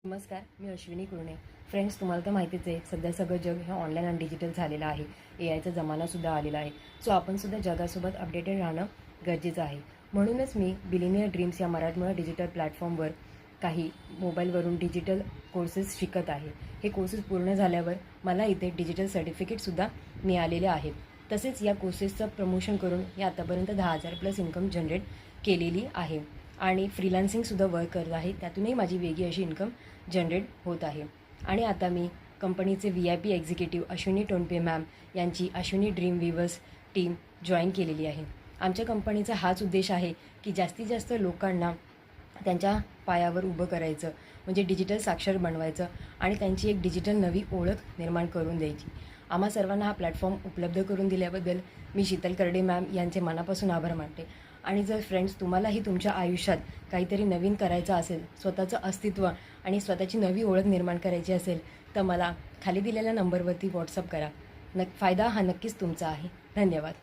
नमस्कार, मी अश्विनी कुरणे. फ्रेंड्स, तुम्हाला तर माहितीच आहे, सध्या सगळं जग हे ऑनलाईन आणि डिजिटल झालेलं आहे. AIचा जमानासुद्धा आलेला आहे. सो आपणसुद्धा जगासोबत अपडेटेड राहणं गरजेचं आहे. म्हणूनच मी बिलिनियर ड्रीम्स या मराठमोळा डिजिटल प्लॅटफॉर्मवर काही मोबाईलवरून डिजिटल कोर्सेस शिकत आहे. हे कोर्सेस पूर्ण झाल्यावर मला इथे डिजिटल सर्टिफिकेटसुद्धा मिळालेले आहेत. तसेच या कोर्सेसचं प्रमोशन करून मी आतापर्यंत 10,000+ इन्कम जनरेट केलेली आहे. आणि फ्रीलान्सिंगसुद्धा वर्क करत आहे. त्यातूनही माझी वेगळी अशी इन्कम जनरेट होत आहे. आणि आता मी कंपनीचे VIP एक्झिक्युटिव्ह अश्विनी टोणपे मॅम यांची Ashwini dream weavers team join केलेली आहे. आमच्या कंपनीचा हाच उद्देश आहे की जास्तीत जास्त लोकांना त्यांच्या पायावर उभं करायचं, म्हणजे डिजिटल साक्षर बनवायचं आणि त्यांची एक डिजिटल नवी ओळख निर्माण करून द्यायची. आम्हा सर्वांना हा प्लॅटफॉर्म उपलब्ध करून दिल्याबद्दल मी शीतल करडे मॅम यांचे मनापासून आभार मानते. आणि जर फ्रेंड्स, तुम्हालाही तुमच्या आयुष्यात काहीतरी नवीन करायचं असेल, स्वतःचं अस्तित्व आणि स्वतःची नवी ओळख निर्माण करायची असेल, तर मला खाली दिलेल्या नंबरवरती व्हॉट्सअप करा. फायदा हा नक्कीच तुमचा आहे. धन्यवाद.